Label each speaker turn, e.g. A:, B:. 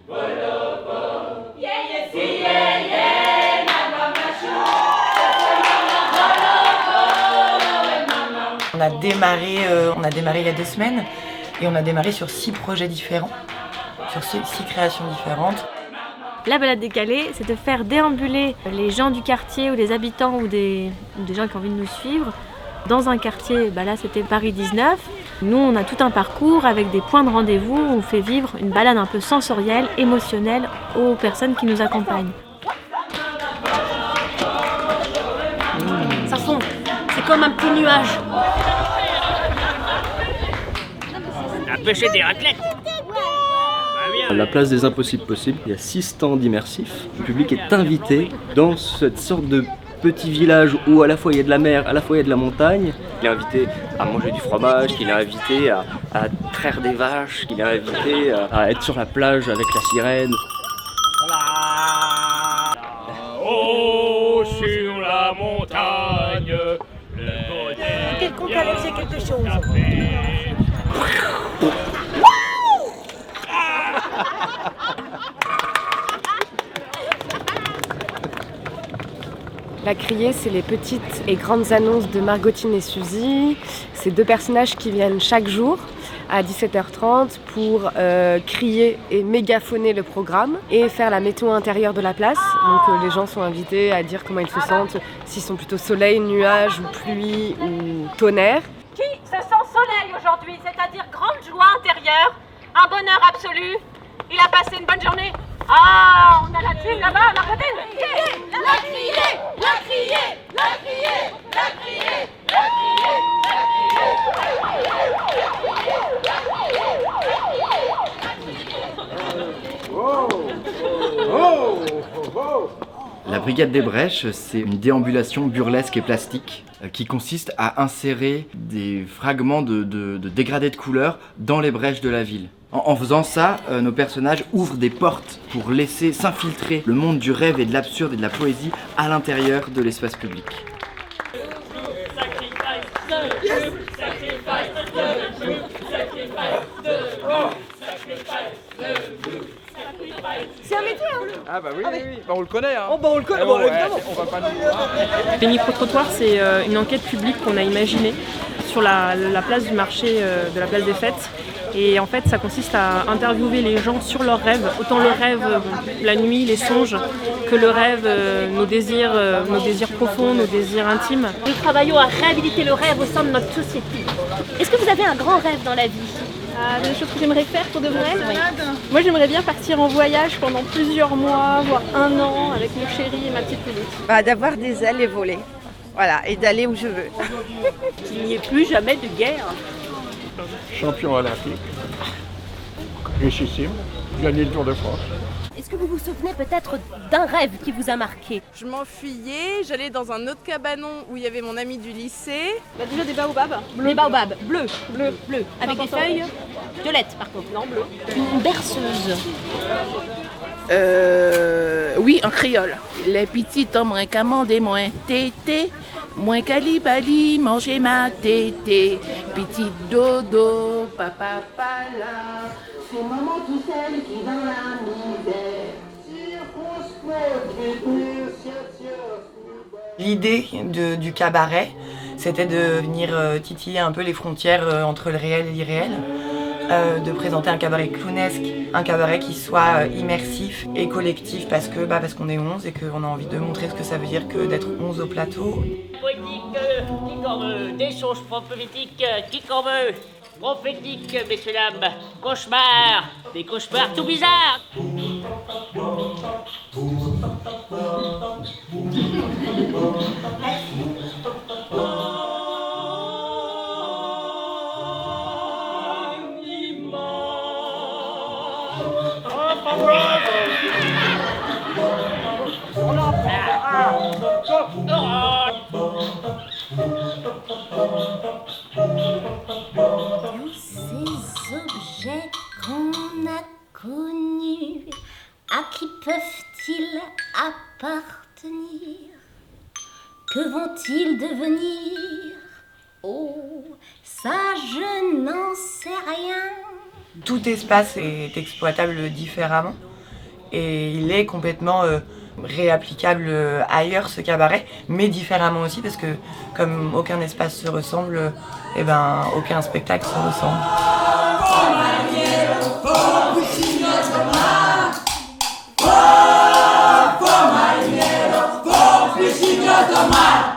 A: On a démarré il y a 2 semaines et on a démarré sur 6 projets différents, sur 6 créations différentes.
B: La balade décalée, c'est de faire déambuler les gens du quartier ou des habitants ou des gens qui ont envie de nous suivre dans un quartier, là c'était Paris 19. Nous on a tout un parcours avec des points de rendez-vous où on fait vivre une balade un peu sensorielle, émotionnelle aux personnes qui nous accompagnent.
C: Ça fond, c'est comme un petit nuage.
D: On a pêché des raclettes.
E: La place des impossibles possibles, il y a 6 stands immersifs. Le public est invité dans cette sorte de petit village où à la fois il y a de la mer, à la fois il y a de la montagne. Il est invité à manger du fromage, il est invité à traire des vaches, il est invité à être sur la plage avec la sirène.
D: Là-haut sur la montagne,
C: Quelqu'un a laissé quelque chose.
F: La Criée, c'est les petites et grandes annonces de Margotine et Suzy. C'est 2 personnages qui viennent chaque jour à 17h30 pour crier et mégaphoner le programme et faire la météo intérieure de la place. Donc les gens sont invités à dire comment ils se sentent, s'ils sont plutôt soleil, nuage ou pluie ou tonnerre.
G: Qui se sent soleil aujourd'hui, c'est-à-dire grande joie intérieure, un bonheur absolu? Il a passé une bonne journée? Ah, on a la team là-bas, Margotine! La criée! La criée! La criée! La criée! La criée!
H: La Brigade des Brèches, c'est une déambulation burlesque et plastique qui consiste à insérer des fragments de dégradés de couleurs dans les brèches de la ville. En faisant ça, nos personnages ouvrent des portes pour laisser s'infiltrer le monde du rêve et de l'absurde et de la poésie à l'intérieur de l'espace public.
C: C'est un métier, hein?
I: Ah bah oui, on le connaît, hein.
C: Oh bah on le connaît, évidemment.
I: On va pas nous...
B: Les micro-trottoirs, c'est une enquête publique qu'on a imaginée sur la place du marché de la place des Fêtes. Et en fait, ça consiste à interviewer les gens sur leurs rêves, autant le rêve, la nuit, les songes, que le rêve, nos désirs profonds, nos désirs intimes.
C: Nous travaillons à réhabiliter le rêve au sein de notre société. Est-ce que vous avez un grand rêve dans la vie?
B: Des choses que j'aimerais faire pour de vrai. Oui. Moi, j'aimerais bien partir en voyage pendant plusieurs mois, voire 1 an, avec mon chéri et ma petite pouliche.
J: D'avoir des ailes et voler. Voilà, et d'aller où je veux.
C: Qu'il n'y ait plus jamais de guerre.
I: Champion olympique, richissime, gagné le Tour de France.
C: Est-ce que vous vous souvenez peut-être d'un rêve qui vous a marqué?
J: Je m'enfuyais, j'allais dans un autre cabanon où il y avait mon ami du lycée.
B: Déjà des baobabs.
C: Des baobabs, bleu, avec des feuilles violettes par contre, non bleu. Une berceuse.
K: Oui, en créole. Les petits hommes moins qu'amandé, moins tété, moins calibali, manger ma tété. Petit dodo, papa pala, c'est maman tout seul qui dans la misère.
A: L'idée du cabaret, c'était de venir titiller un peu les frontières entre le réel et l'irréel, de présenter un cabaret clownesque, un cabaret qui soit immersif et collectif parce qu'on est 11 et qu'on a envie de montrer ce que ça veut dire que d'être 11 au plateau.
D: Poétique, qui qu'en veut, des choses prophétiques, qui qu'en veut, prophétique, messieurs dames, cauchemar, des cauchemars tout bizarres.
C: Tous ces objets qu'on a connus, à qui peuvent-ils appartenir? Que vont-ils devenir? Oh, ça je n'en sais rien.
A: Tout espace est exploitable différemment. et il est complètement réapplicable ailleurs, ce cabaret, mais différemment aussi, parce que comme aucun espace se ressemble, aucun spectacle se ressemble.
L: Mar.